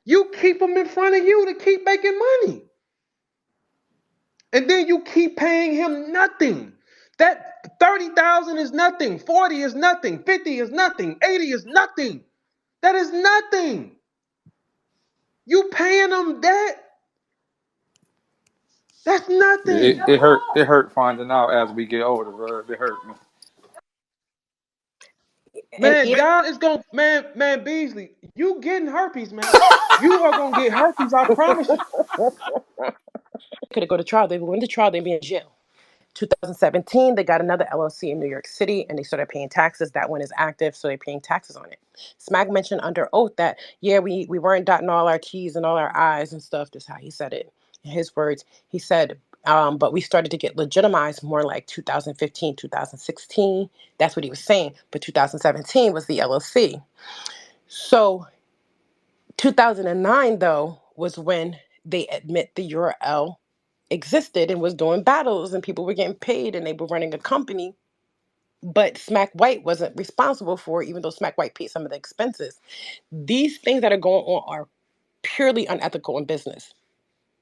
You keep them in front of you to keep making money. And then you keep paying him nothing. That 30,000 is nothing. 40 is nothing. 50 is nothing. 80 is nothing. That is nothing. You paying them that? That's It, nothing. it hurt. It hurt finding out as we get older, bro. It hurt me. And Man, even y'all is gonna man Beasley, you getting herpes, man. You are gonna get herpes, I promise you. could have go to trial. They went to trial. They'd be in jail. 2017, they got another LLC in New York City and they started paying taxes. That one is active, so they're paying taxes on it. Smack mentioned under oath that, yeah, we weren't dotting all our T's and all our I's and stuff. That's how he said it. In his words, he said, but we started to get legitimized more like 2015, 2016. That's what he was saying. But 2017 was the LLC. So 2009, though, was when they admit the URL existed and was doing battles and people were getting paid and they were running a company. But Smack White wasn't responsible for it, even though Smack White paid some of the expenses. These things that are going on are purely unethical in business.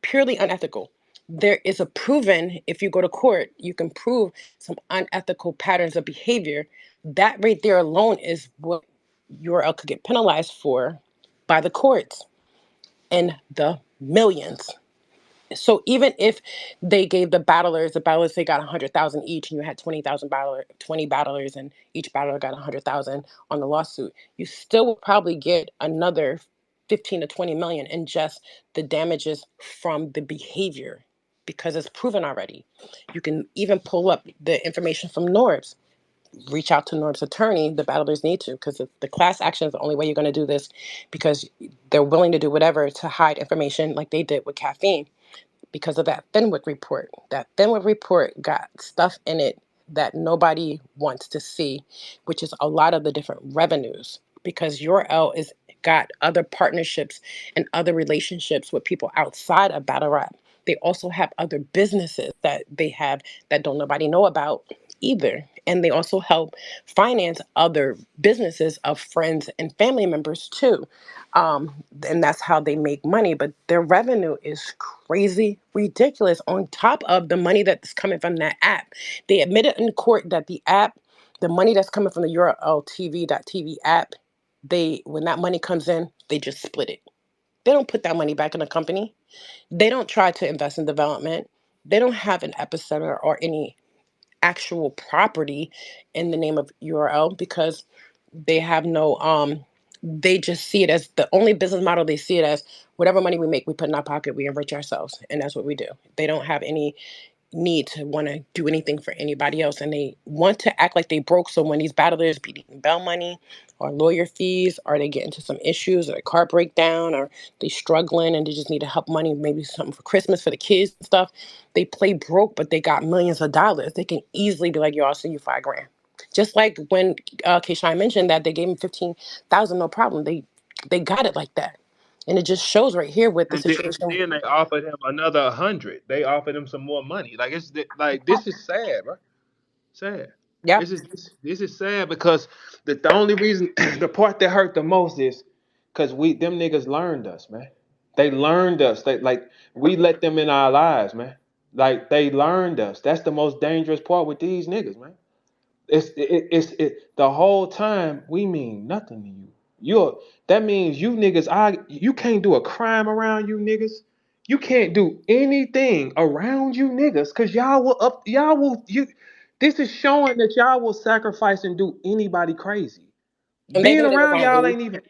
Purely unethical. There is a proven, if you go to court, you can prove some unethical patterns of behavior. That right there alone is what URL could get penalized for by the courts in the millions. So even if they gave the battlers they got 100,000 each, and you had 20 battlers, and each battler got 100,000 on the lawsuit, you still will probably get another 15 to 20 million in just the damages from the behavior, because it's proven already. You can even pull up the information from Norbes. Reach out to Norb's attorney. The battlers need to, because the class action is the only way you're going to do this, because they're willing to do whatever to hide information like they did with caffeine because of that Fenwick report. That Fenwick report got stuff in it that nobody wants to see, which is a lot of the different revenues, because your L is got other partnerships and other relationships with people outside of battle rap. They also have other businesses that they have that don't nobody know about either. And they also help finance other businesses of friends and family members too. And that's how they make money. But their revenue is crazy, ridiculous, on top of the money that's coming from that app. They admitted in court that the app, the money that's coming from the urltv.tv app, they when that money comes in, they just split it. They don't put that money back in the company. They don't try to invest in development. They don't have an epicenter or any actual property in the name of URL, because they have no they just see it as the only business model. They see it as whatever money we make, we put in our pocket, we enrich ourselves, and that's what we do. They don't have any need to want to do anything for anybody else, and they want to act like they broke. So when these battlers be needing bail money or lawyer fees, or they get into some issues or a car breakdown, or they struggling and they just need to help money, maybe something for Christmas for the kids and stuff, they play broke, but they got millions of dollars. They can easily be like, yo, I'll send you 5 grand. Just like when K-Shine mentioned that they gave him 15,000, no problem. They got it like that. And it just shows right here with the situation. Then they offered him another 100. They offered him some more money. Like like this is sad, bro. Sad. Yep. This is sad because the only reason the part that hurt the most is because we them niggas learned us, man. They learned us. They like we let them in our lives, man. Like they learned us. That's the most dangerous part with these niggas, man. It's the whole time we mean nothing to you. That means you niggas. You can't do a crime around you niggas. You can't do anything around you niggas because y'all will you. This is showing that y'all will sacrifice and do anybody crazy. And they Being knew they were around going to y'all lose. ain't even.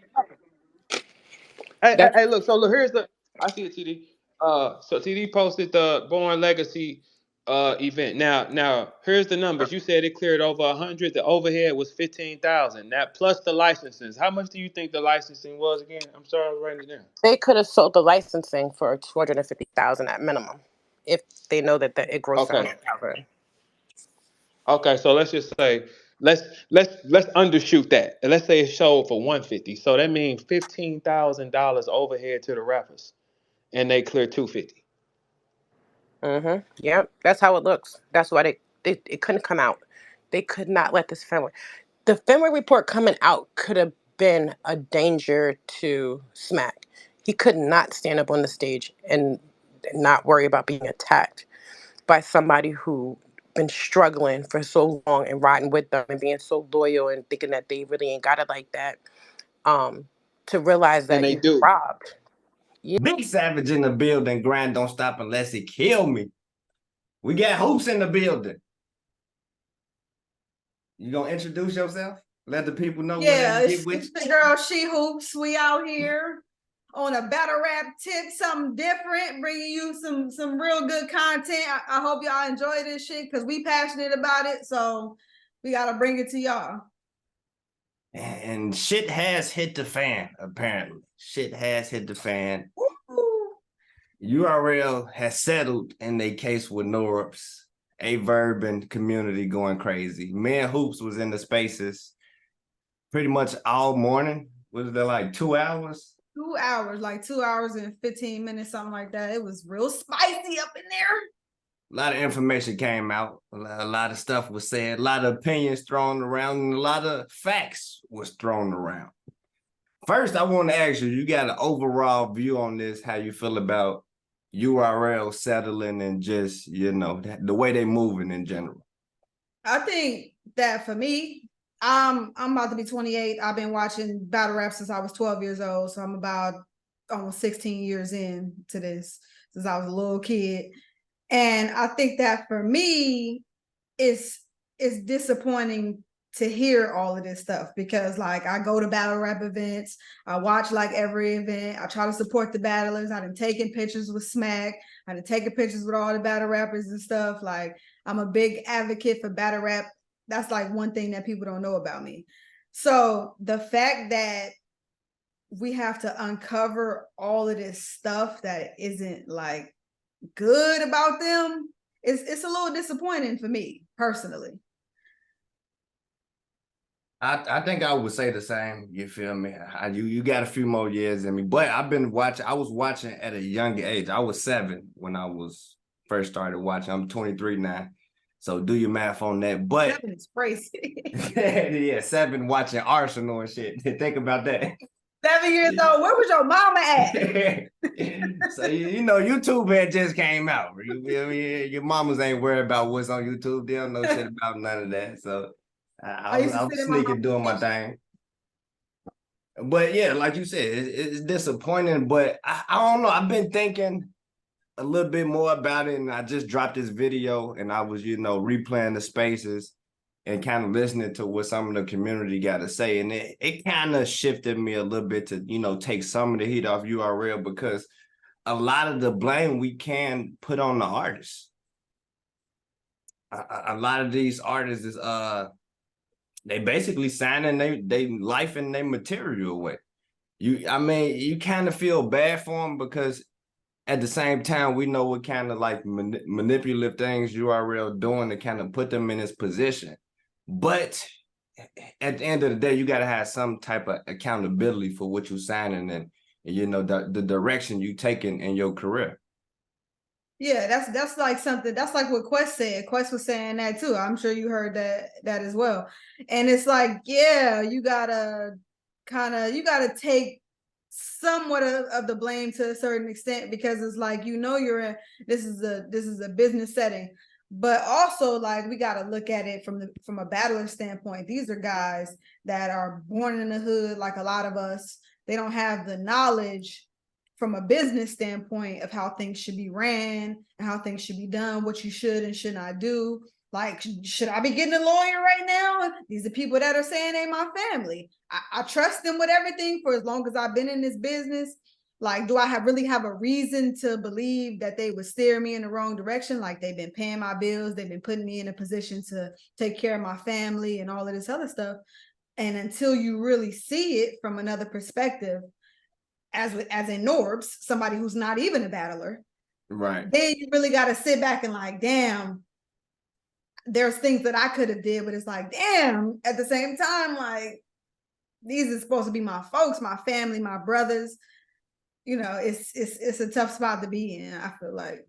Hey, hey, That's hey, look. So look, here's the. I see it, TD. So TD posted the Born Legacy event. Now here's the numbers. You said it cleared over 100. The overhead was 15,000. That plus the licenses. How much do you think the licensing was again? I'm sorry, I was writing it down. They could have sold the licensing for 250,000 at minimum, if they know that it grossed Okay. 700,000. Okay. So let's just say let's undershoot that. And let's say it sold for 150. So that means $15,000 overhead to the rappers, and they clear 250. Mm-hmm. Yep, that's how it looks. That's why they it couldn't come out. They could not let this Fenway. The Fenway report coming out could have been a danger to Smack. He could not stand up on the stage and not worry about being attacked by somebody who been struggling for so long and riding with them and being so loyal and thinking that they really ain't got it like that. To realize And that they you do. robbed. Yeah. Big Savage in the building. Grind don't stop unless it kill me. We got Hoops in the building. You gonna introduce yourself? Let the people know what they get with. It's the girl She Hoops. We out here on a battle rap tip, something different, bringing you some real good content. I hope y'all enjoy this shit because we passionate about it. So we gotta bring it to y'all. And shit has hit the fan, apparently. Shit has hit the fan. Woo. URL has settled in a case with Norbes, a Verban community going crazy. Me and Hoops was in the spaces pretty much all morning. Was there like 2 hours? 2 hours, like 2 hours and 15 minutes, something like that. It was real spicy up in there. A lot of information came out. A lot of stuff was said. A lot of opinions thrown around, and a lot of facts was thrown around. First, I want to ask you, you got an overall view on this, how you feel about URL settling and just, you know, the way they moving in general? I think that for me, I'm about to be 28. I've been watching battle rap since I was 12 years old. So I'm about almost 16 years in to this since I was a little kid. And I think that for me, it's disappointing to hear all of this stuff because like I go to battle rap events, I watch like every event, I try to support the battlers. I've been taking pictures with Smack, I've been taking pictures with all the battle rappers and stuff. Like I'm a big advocate for battle rap. That's like one thing that people don't know about me. So the fact that we have to uncover all of this stuff that isn't like good about them, it's a little disappointing for me personally. I think I would say the same. You feel me? You got a few more years in me, but I've been watching. I was watching at a young age. I was 7 when I was first started watching. I'm 23 now, so do your math on that. But 7 is crazy. yeah, 7 watching Arsenal and shit. Think about that. 7 years old. Where was your mama at? So you know, YouTube had just came out. You feel me? Your mamas ain't worried about what's on YouTube. They don't know shit about none of that. So I was sneaking doing my thing. But yeah, like you said, it's disappointing. But I don't know. I've been thinking a little bit more about it, and I just dropped this video, and I was, you know, replaying the spaces and kind of listening to what some of the community got to say, and it kind of shifted me a little bit to, you know, take some of the heat off URL because a lot of the blame we can put on the artists. A lot of these artists is they basically signing they life and their material away. I mean, you kind of feel bad for them because at the same time, we know what kind of like manipulative things URL doing to kind of put them in this position. But at the end of the day, you got to have some type of accountability for what you're signing and you know, the direction you taking in your career. Yeah, that's like something, that's like what Quest said. Quest was saying that too. I'm sure you heard that as well. And it's like, yeah, you gotta take somewhat of the blame to a certain extent because it's like, you know, this is a business setting. But also, like, we got to look at it from a battler standpoint. These are guys that are born in the hood, like a lot of us. They don't have the knowledge from a business standpoint of how things should be ran and how things should be done, what you should and should not do. Like, should I be getting a lawyer right now? These are people that are saying they my family. I trust them with everything for as long as I've been in this business. Like, do I really have a reason to believe that they would steer me in the wrong direction? Like, they've been paying my bills, they've been putting me in a position to take care of my family and all of this other stuff. And until you really see it from another perspective, as in Norbes, somebody who's not even a battler, right? Then you really got to sit back and like, damn, there's things that I could have did, but it's like, damn, at the same time, like, these are supposed to be my folks, my family, my brothers. You know, it's a tough spot to be in, I feel like.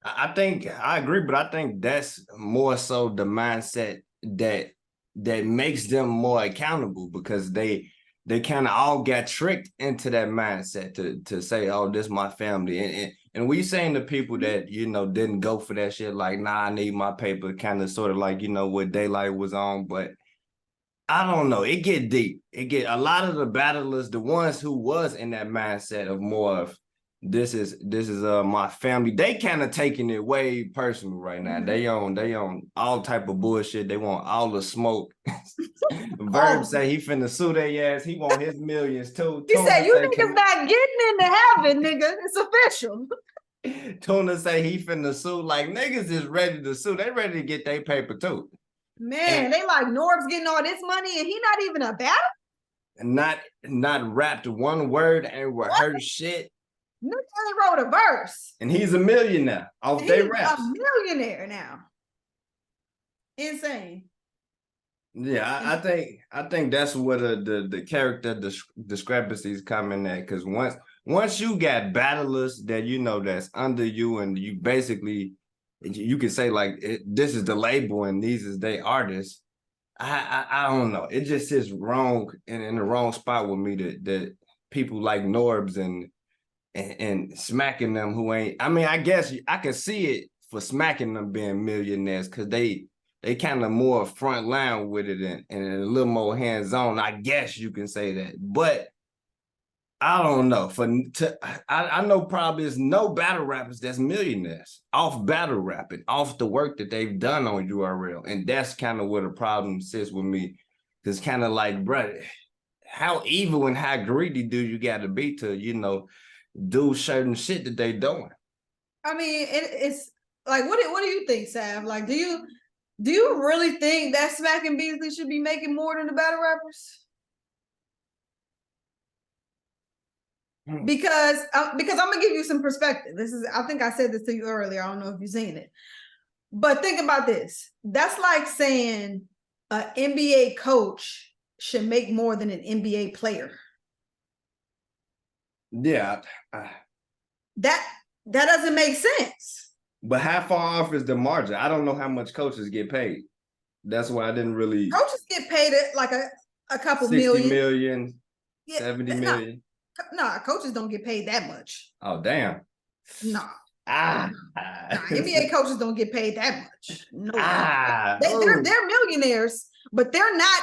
I think I agree, but I think that's more so the mindset that makes them more accountable because they they kind of all got tricked into that mindset to say, oh, this my family. And we saying to people that, you know, didn't go for that shit, like, nah, I need my paper, kind of sort of like, you know, what Daylight was on. But I don't know. It get deep. It get a lot of the battlers, the ones who was in that mindset of more of this is my family. They kind of taking it way personal right now. They on all type of bullshit. They want all the smoke. Verb say he finna sue their ass. He want his millions too. He said, "You niggas not getting into heaven, nigga. It's official." Tuna say he finna sue. Like, niggas is ready to sue. They ready to get their paper too. Man, and they like Norbes getting all this money and he not even a battle? Not rapped one word and rehearsed shit. Nigga only wrote a verse. And he's a millionaire off their raps. He's a millionaire now. Insane. Yeah, I think that's where the character discrepancies come in at. Because once you got battlers that you know that's under you, and you basically you can say like this is the label and these is they artists. I don't know. It just sits wrong in the wrong spot with me that people like Norbes and smacking them who ain't. I mean, I guess I can see it for smacking them being millionaires because they kind of more front line with it and a little more hands-on. I guess you can say that. But I don't know. I know probably there's no battle rappers that's millionaires off battle rapping, off the work that they've done on URL. And that's kind of where the problem sits with me. It's kind of like, bro, how evil and how greedy do you got to be to, you know, do certain shit that they doing? I mean, it's like, what do you think, Sav? Like, do you really think that Smack and Beasley should be making more than the battle rappers? Because I'm gonna give you some perspective. I think I said this to you earlier. I don't know if you've seen it, but think about this. That's like saying an NBA coach should make more than an NBA player. Yeah, that doesn't make sense. But how far off is the margin? I don't know how much coaches get paid. That's why I didn't really. Coaches get paid at like a couple 60 million. million, yeah, 70 million. Nah, coaches don't get paid that much. Oh, damn. Nah. Nah, NBA coaches don't get paid that much. No. They're millionaires, but they're not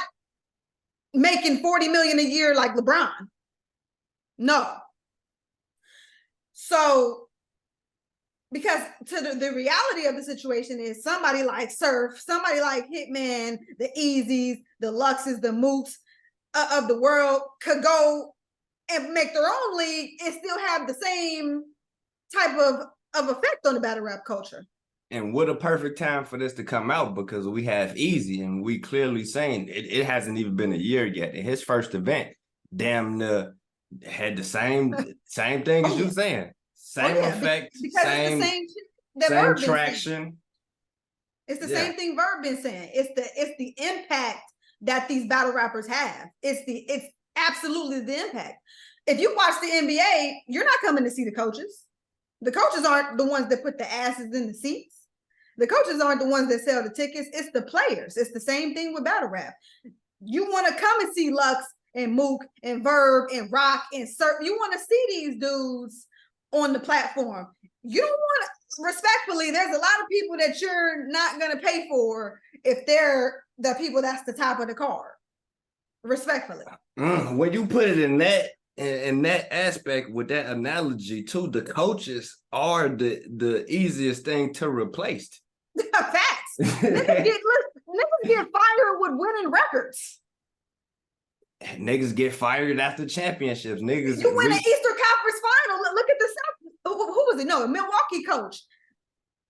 making 40 million a year like LeBron. No. So, because the reality of the situation is somebody like Surf, somebody like Hitman, the Easies, the Luxes, the Mooks of the world could go and make their own league and still have the same type of effect on the battle rap culture. And what a perfect time for this to come out, because we have Easy, and we clearly saying it hasn't even been a year yet. In his first event, damn near had the same thing as you saying. Same effect, same traction. It's the same thing Verb been saying. It's the impact that these battle rappers have. It's absolutely the impact. If you watch the NBA, you're not coming to see the coaches. The coaches aren't the ones that put the asses in the seats. The coaches aren't the ones that sell the tickets. It's the players. It's the same thing with battle rap. You want to come and see Lux and Mook and Verb and Rock and Surf. You want to see these dudes on the platform. You don't want to, respectfully, there's a lot of people that you're not going to pay for if they're the people that's the top of the card. Respectfully. When you put it in that aspect with that analogy too, the coaches are the easiest thing to replace. Facts. Niggas get fired with winning records. Niggas get fired after championships. Niggas, you win an Eastern Conference final. Look at the South. Who was it? No, a Milwaukee coach.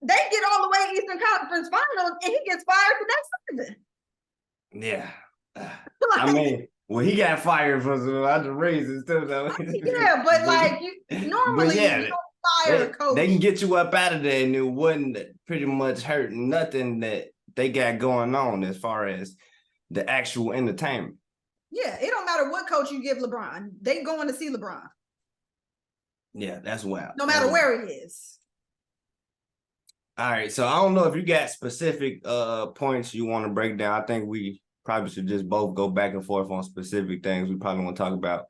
They get all the way Eastern Conference final, and he gets fired for that season. Yeah. I mean, well, he got fired for some other reasons too, though. Yeah, but like normally you don't fire a coach. They can get you up out of there, and it wouldn't pretty much hurt nothing that they got going on as far as the actual entertainment. Yeah, it don't matter what coach you give LeBron. They going to see LeBron. Yeah, that's wild. No matter where he is. All right, so I don't know if you got specific points you want to break down. I think we probably should just both go back and forth on specific things we probably want to talk about.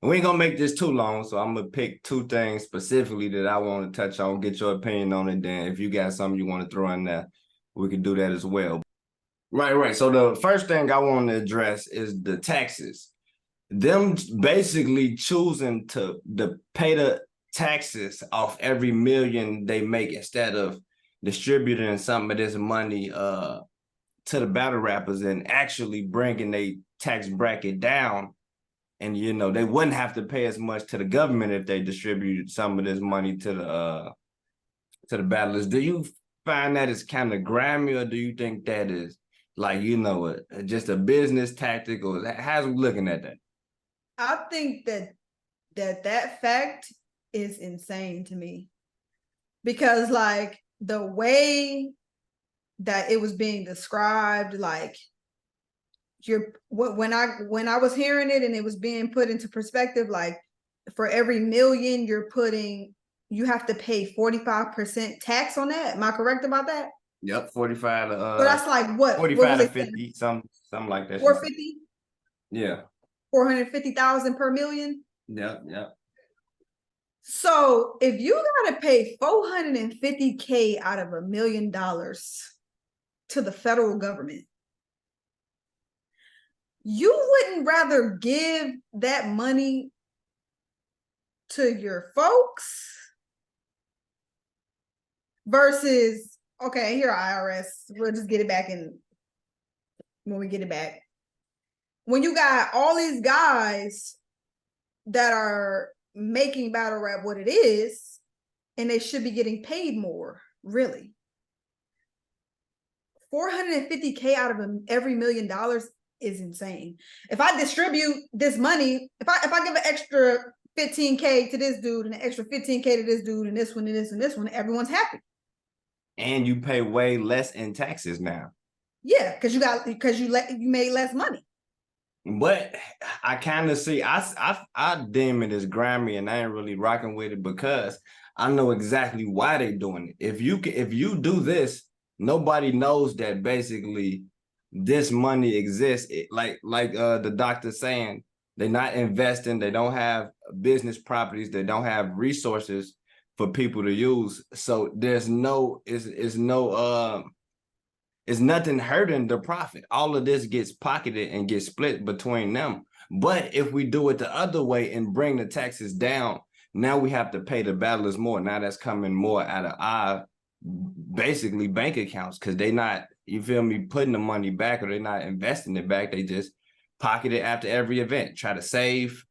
And we ain't gonna make this too long, so I'm gonna pick 2 things specifically that I want to touch on, get your opinion on it. Then if you got something you want to throw in there, we can do that as well. Right. So the first thing I want to address is the taxes. Them basically choosing to pay the taxes off every million they make instead of distributing some of this money to the battle rappers and actually bringing their tax bracket down. And, you know, they wouldn't have to pay as much to the government if they distributed some of this money to the battlers. Do you find that as kind of grimy, or do you think that is like, you know, just a business tactic, or how's we looking at that? I think that fact is insane to me, because like the way that it was being described, like when I was hearing it and it was being put into perspective, like for every million you have to pay 45% tax on that. Am I correct about that? Yep, 45 to so that's like what? 45 to 50, something like that. 450? Yeah. 450,000 per million? Yep. So if you gotta pay $450K out of $1 million to the federal government, you wouldn't rather give that money to your folks versus, okay, here IRS, we'll just get it back when we get it back. When you got all these guys that are making battle rap what it is, and they should be getting paid more, really. 450K out of every $1 million is insane. If I distribute this money, if I give an extra 15K to this dude and an extra 15K to this dude and this one and this and this one, everyone's happy. And you pay way less in taxes now. Yeah, because you made less money. But I kind of see, I deem it as grimy, and I ain't really rocking with it because I know exactly why they doing it. If you do this, nobody knows that basically this money exists. Like the doctor saying, they're not investing, they don't have business properties, they don't have resources for people to use. So there's it's nothing hurting the profit. All of this gets pocketed and gets split between them. But if we do it the other way and bring the taxes down, now we have to pay the battlers more. Now that's coming more out of our basically bank accounts, because they not, you feel me, putting the money back, or they're not investing it back. They just pocket it after every event, try to save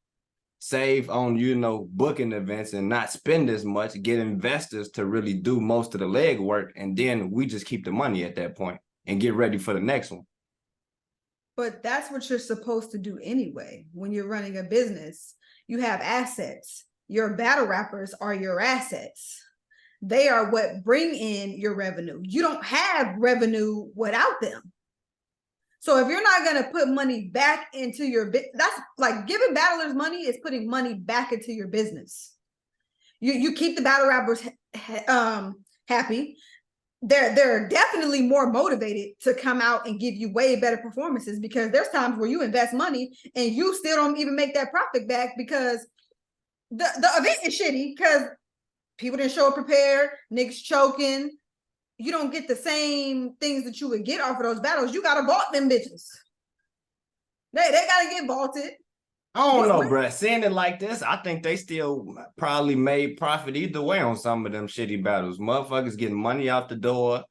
on, you know, booking events and not spend as much, get investors to really do most of the leg work, and then we just keep the money at that point and get ready for the next one. But that's what you're supposed to do anyway. When you're running a business, you have assets. Your battle rappers are your assets. They are what bring in your revenue. You don't have revenue without them. So if you're not going to put money back into your business, that's like giving battlers money is putting money back into your business. You keep the battle rappers happy. They're definitely more motivated to come out and give you way better performances, because there's times where you invest money and you still don't even make that profit back because the event is shitty because people didn't show up prepared, niggas choking. You don't get the same things that you would get off of those battles. You gotta vault them bitches. They gotta get vaulted. I don't know, bro. Seeing it like this, I think they still probably made profit either way on some of them shitty battles. Motherfuckers getting money out the door.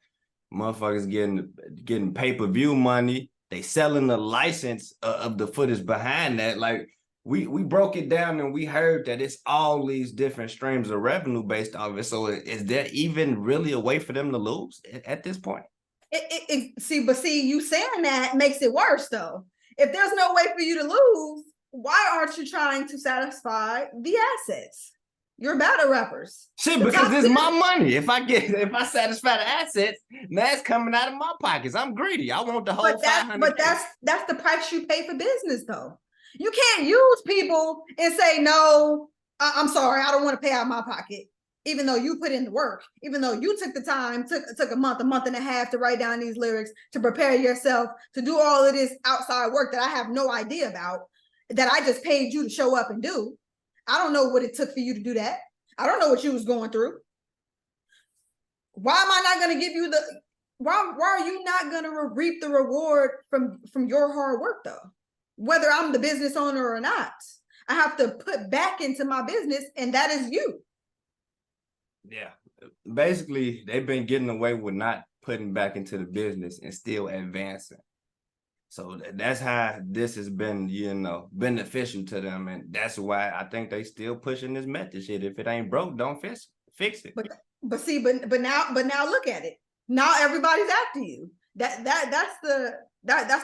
Motherfuckers getting pay-per-view money. They selling the license of the footage behind that. Like, we broke it down and we heard that it's all these different streams of revenue based off of it. So is there even really a way for them to lose at this point? See, you saying that makes it worse though. If there's no way for you to lose, why aren't you trying to satisfy the assets? Your battle rappers. Shit, because it's my money. If I satisfy the assets, that's coming out of my pockets. I'm greedy. I want the whole 500. But that's the price you pay for business though. You can't use people and say, no, I'm sorry, I don't want to pay out of my pocket. even though you put in the work, even though you took the time, took a month and a half to write down these lyrics, to prepare yourself, to do all of this outside work that I have no idea about, that I just paid you to show up and do. I don't know what it took for you to do that. I don't know what you was going through. Why am I not going to give you the, why are you not going to reap the reward from your hard work though? Whether I'm the business owner or not, I have to put back into my business, and that is you. Yeah. Basically, they've been getting away with not putting back into the business and still advancing. So that's how this has been, you know, beneficial to them. And that's why I think they still pushing this method shit. If it ain't broke, don't fix it. But now look at it. Now everybody's after you. That's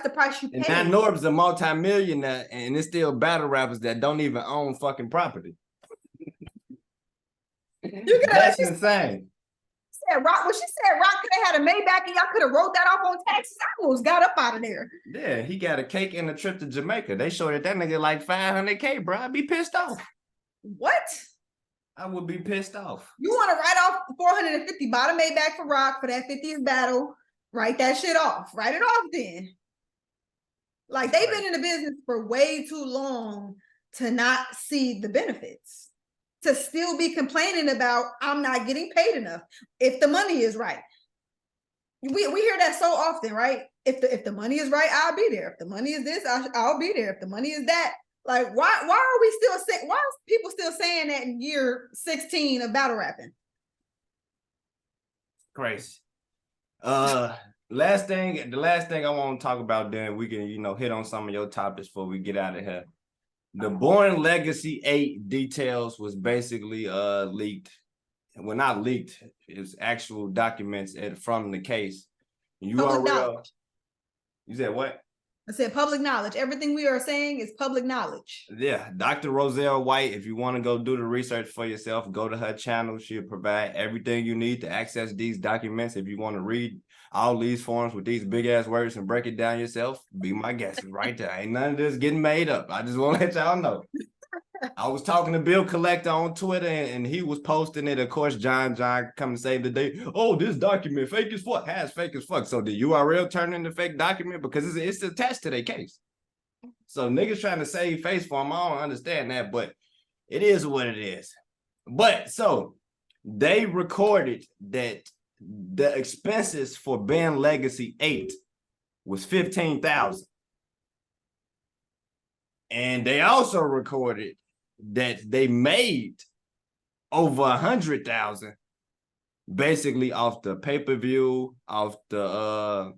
the price you pay. And now Norbes a multi-millionaire, and it's still battle rappers that don't even own fucking property. That's insane. Rock, when she said Rock could have had a Maybach and y'all could have wrote that off on taxes, I almost got up out of there. Yeah, he got a cake and a trip to Jamaica. They showed that nigga like $500K, bro. I'd be pissed off. What? I would be pissed off. You want to write off 450, buy the Maybach for Rock for that 50th battle, write that shit off. Write it off then. Like, they've been in the business for way too long to not see the benefits. To still be complaining about, I'm not getting paid enough if the money is right. We hear that so often, right? If the money is right, I'll be there. If the money is this, I'll be there. If the money is that, like, why are we still saying, why are people still saying that in year 16 of battle rapping? Crazy. The last thing I want to talk about, then we can, you know, hit on some of your topics before we get out of here. The Born Legacy 8 details was basically leaked. Well, not leaked. It's actual documents from the case. URL. You said what? I said public knowledge. Everything we are saying is public knowledge. Yeah, Dr. Roselle White, if you want to go do the research for yourself, go to her channel. She'll provide everything you need to access these documents. If you want to read all these forms with these big ass words and break it down yourself, be my guest. Right there. Ain't none of this getting made up. I just want to let y'all know. I was talking to Bill Collector on Twitter, and he was posting it. Of course, John come to save the day. Oh, this document fake as fuck. Has fake as fuck. So the URL turned into fake document because it's attached to their case. So niggas trying to save face for them. I don't understand that, but it is what it is. But so they recorded that the expenses for Band Legacy 8 was $15,000. And they also recorded that they made over $100,000 basically off the pay-per-view, off the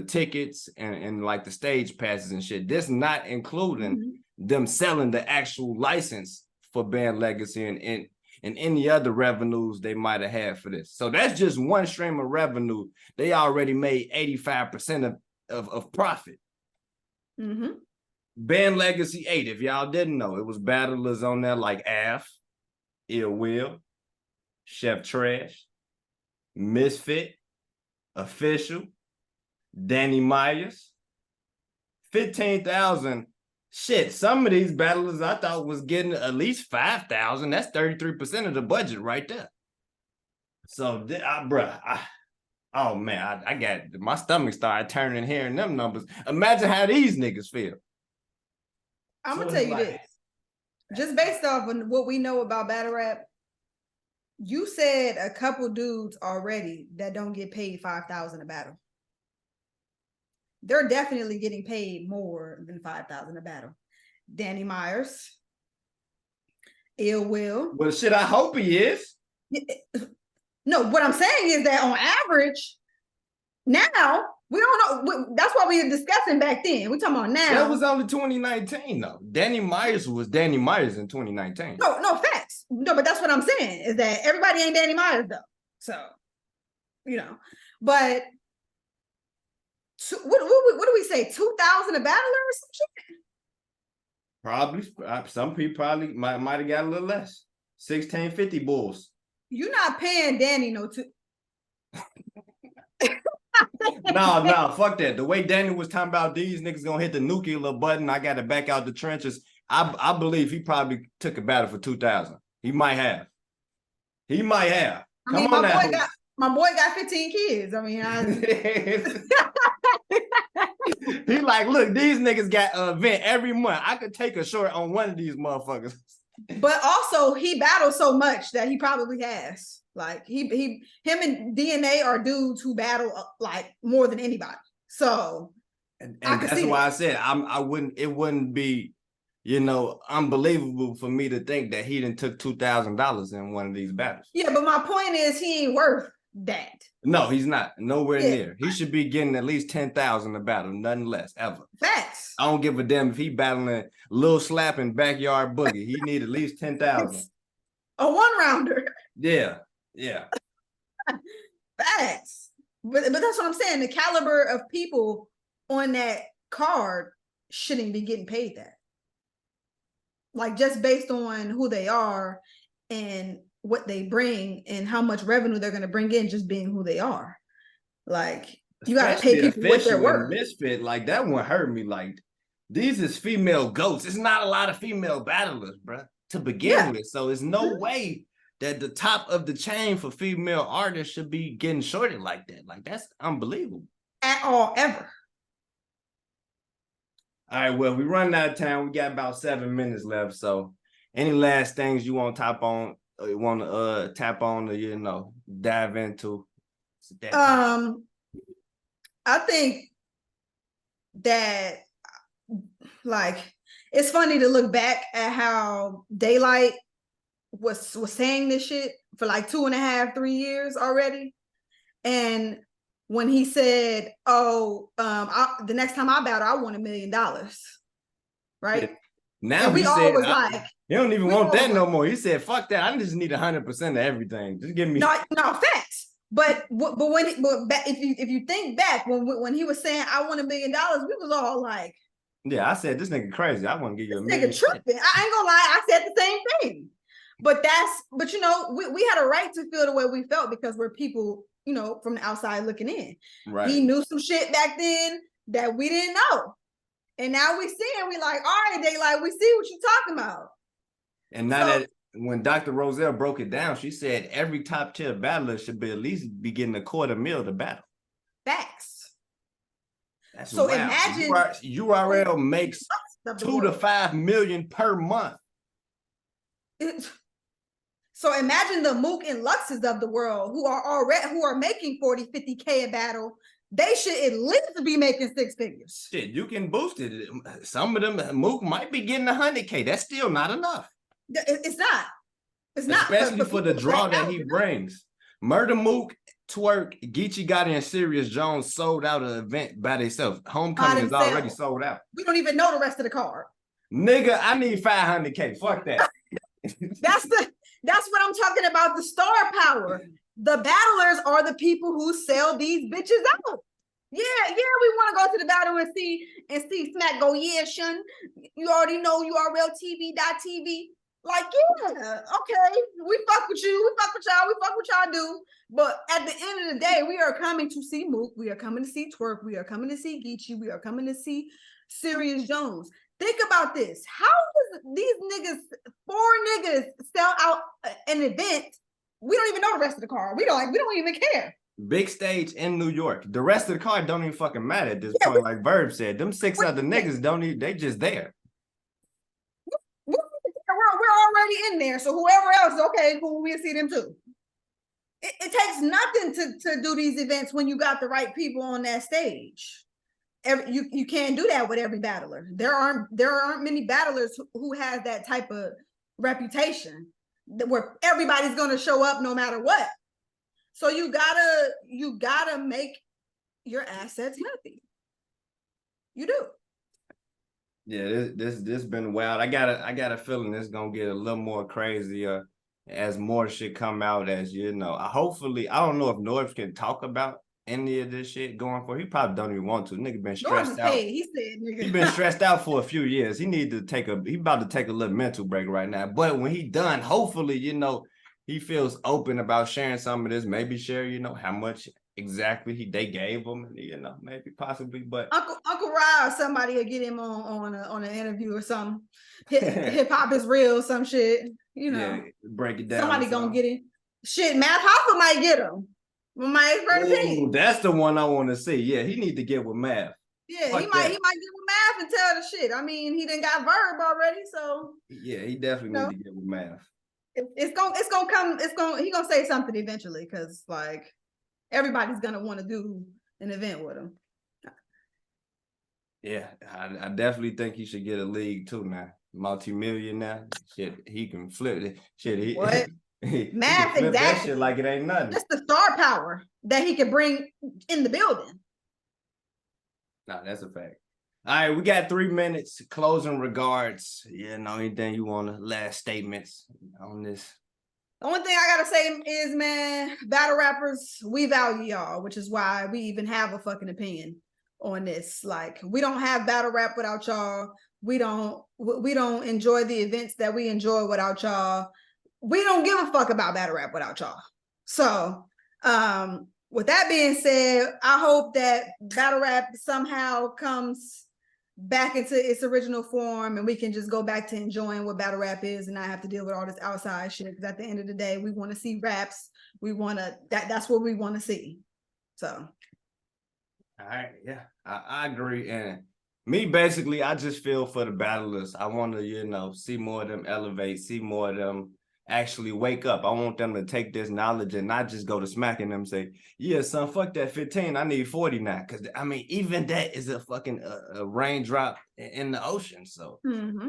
tickets and like the stage passes and shit. This not including them selling the actual license for Band Legacy and any other revenues they might have had for this. So that's just one stream of revenue. They already made 85% of profit. Band Legacy 8, if y'all didn't know, it was battlers on there like Af, Ill Will, Chef Trash, Misfit, Official, Danny Myers. 15,000. Shit, some of these battlers I thought was getting at least 5,000. That's 33% of the budget right there. So, oh man, I got my stomach started turning hearing them numbers. Imagine how these niggas feel. I'm gonna tell you this, just based off of what we know about battle rap. You said a couple dudes already that don't get paid $5,000 a battle. They're definitely getting paid more than $5,000 a battle. Danny Myers, Ill Will. Well, shit, I hope he is. No, what I'm saying is that on average, now we don't know. That's what we were discussing back then. We're talking about now. That was only 2019, though. Danny Myers was Danny Myers in 2019. No, facts. No, but that's what I'm saying is that everybody ain't Danny Myers though. So, you know, but what do we say? 2,000 a battler or some shit? Probably. Some people probably might have got a little less. 1650 bulls. You're not paying Danny no two. No, fuck that. The way Danny was talking about these niggas gonna hit the nuclear button, I gotta back out the trenches. I believe he probably took a battle for 2,000. He might have. He might have. I mean, my boy got 15 kids. I mean, he like, look, these niggas got an event every month. I could take a short on one of these motherfuckers. But also, he battles so much that he probably has. Like him and DNA are dudes who battle like more than anybody. So, and that's why I said it wouldn't be, you know, unbelievable for me to think that he done took $2,000 in one of these battles. Yeah, but my point is he ain't worth that. No, he's not. Nowhere near. He should be getting at least 10,000 a battle, nothing less, ever. Facts. I don't give a damn if he battling Lil Slap and Backyard Boogie. He need at least 10,000. A one-rounder. Yeah. Facts. But that's what I'm saying. The caliber of people on that card shouldn't be getting paid that. Like, just based on who they are and what they bring and how much revenue they're going to bring in just being who they are. Like, you got to pay people what they're worth. Misfit, like, that one hurt me. Like, these is female goats. It's not a lot of female battlers, bro, to begin with. So it's no way that the top of the chain for female artists should be getting shorted like that. Like, that's unbelievable. At all, ever. All right, well, we running out of time. We got about 7 minutes left. So any last things you want to tap on, or, you know, dive into? I think that, like, it's funny to look back at how Daylight was saying this shit for like 2.5, 3 years already. And when he said, oh, the next time I battle, I want $1 million. Right? Yeah. Now and we all was like, he don't even want that no more. He said, fuck that. I just need 100% of everything. Just give me no facts. But if you think back when he was saying I want $1 million, we was all like, yeah, I said this nigga crazy. I want to give you $1 million. Nigga tripping. I ain't gonna lie, I said the same thing. But you know, we had a right to feel the way we felt because we're people, you know, from the outside looking in. Right. He knew some shit back then that we didn't know. And now we see and we like, all right, Daylight, we see what you're talking about. And now that when Dr. Roselle broke it down, she said every top tier battler should be at least be getting $250,000 to battle. Facts. That's so wild. Imagine URL makes $2 to $5 million per month. So imagine the Mook and Luxes of the world who are making 40, 50K a battle. They should at least be making 6 figures. Shit, you can boost it. Some of them, Mook might be getting 100K. That's still not enough. It's not. It's not. Especially for the draw that he brings. Murder Mook, Twerk, Geechee Gotti, and Serious Jones sold out an event by themselves. Homecoming is already sold out. We don't even know the rest of the card. Nigga, I need 500K. Fuck that. That's what I'm talking about, the star power. The battlers are the people who sell these bitches out. Yeah, we want to go to the battle and see Smack go, yeah, Shun, you already know urltv.tv. Like, yeah, okay, we fuck with you, we fuck with y'all, we fuck with y'all do. But at the end of the day, we are coming to see Mook, we are coming to see Twerk, we are coming to see Geechee, we are coming to see Serious Jones. Think about this. How does these niggas, 4 niggas sell out an event? We don't even know the rest of the card. We don't even care. Big stage in New York. The rest of the card don't even fucking matter at this point. Like Verb said, them 6 other niggas they just there. We're already in there. So whoever else, okay, cool, we'll see them too. It takes nothing to do these events when you got the right people on that stage. You can't do that with every battler. There aren't many battlers who has that type of reputation where everybody's gonna show up no matter what. So you gotta make your assets healthy. You do. Yeah, this been wild. I got a feeling it's gonna get a little more crazier as more shit come out. As you know, hopefully, I don't know if Norbes can talk about any of this shit going for. He probably don't even want to. Nigga been stressed out. He said, nigga. He been stressed out for a few years. He about to take a little mental break right now. But when he done, hopefully, you know, he feels open about sharing some of this. Maybe share, you know, how much exactly they gave him, you know, maybe possibly. But Uncle Rob, somebody will get him on an interview or something. Hip hop is real, some shit, you know. Yeah, break it down. Somebody gonna get him. Shit, Math Hoffa might get him. My expert opinion. That's the one I want to see. Yeah, he need to get with Math. Yeah, he might get with Math and tell the shit. I mean, he done got Verb already, so yeah, he definitely need to get with Math. He gonna say something eventually, because like everybody's gonna want to do an event with him. Yeah, I definitely think he should get a league too now. Multi-millionaire. Shit, he can flip it. Shit, What? Math, exactly. That exactly. shit like it ain't nothing. Just the star power that he can bring in the building. Nah, that's a fact. All right, we got 3 minutes. Closing regards. Yeah, no, anything you want to last statements on this? The only thing I gotta say is, man, battle rappers, we value y'all, which is why we even have a fucking opinion on this. Like, we don't have battle rap without y'all. We don't enjoy the events that we enjoy without y'all. We don't give a fuck about battle rap without y'all. So, with that being said, I hope that battle rap somehow comes back into its original form and we can just go back to enjoying what battle rap is and not have to deal with all this outside shit. Because at the end of the day, we want to see raps. We want to, that's what we want to see. So. All right, yeah, I agree. And me, basically, I just feel for the battlers. I want to, see more of them elevate, see more of them actually wake up. I want them to take this knowledge and not just go to smacking them and say, yeah, son, fuck that 15. I need 40 now. Because, I mean, even that is a fucking a raindrop in the ocean. So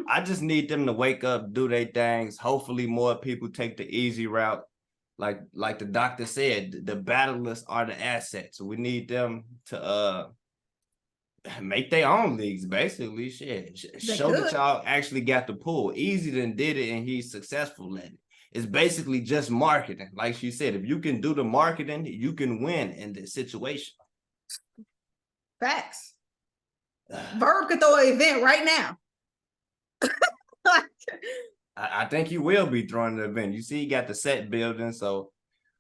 I just need them to wake up, do their things. Hopefully more people take the easy route. Like the doctor said, the battlers are the assets. So we need them to make their own leagues, basically. Shit. Show that y'all actually got the pull. Easy done did it and he's successful at it. It's basically just marketing. Like she said, if you can do the marketing, you can win in this situation. Facts. Verb could throw an event right now. I think he will be throwing an event. You see, he got the set building, so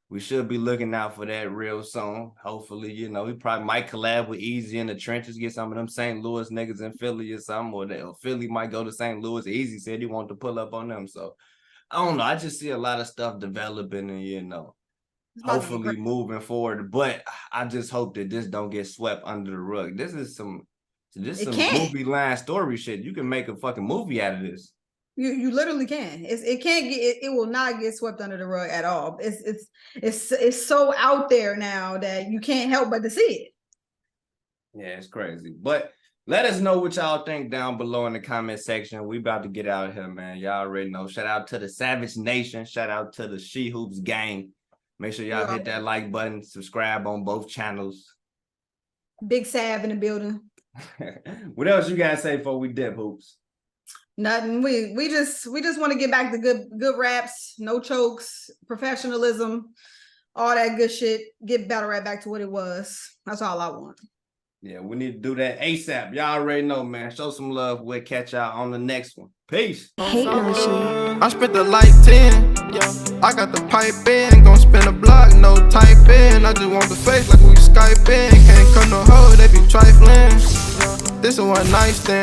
we should be looking out for that real soon. Hopefully, he probably might collab with Easy in the trenches, get some of them St. Louis niggas in Philly or something, or Philly might go to St. Louis. Easy said he wanted to pull up on them, so I don't know. I just see a lot of stuff developing and, hopefully moving forward. But I just hope that this don't get swept under the rug. This is some movie line story shit. You can make a fucking movie out of this. You literally can. It will not get swept under the rug at all. It's so out there now that you can't help but to see it. Yeah, it's crazy. But let us know what y'all think down below in the comment section. We about to get out of here, man. Y'all already know. Shout out to the Savage Nation. Shout out to the She Hoops gang. Make sure y'all hit that like button. Subscribe on both channels. Big Sav in the building. What else you guys say before we dip, Hoops? Nothing. We just want to get back to good raps, no chokes, professionalism, all that good shit. Get battle rap back to what it was. That's all I want. Yeah, we need to do that ASAP. Y'all already know, man. Show some love. We'll catch y'all on the next one. Peace. Hate no shit. I spent the like 10. Yeah. I got the pipe in. Gonna spin a block, no type in. I just want the face like we Skype in. Can't cut no hoe, they be trifling. This is one night stand.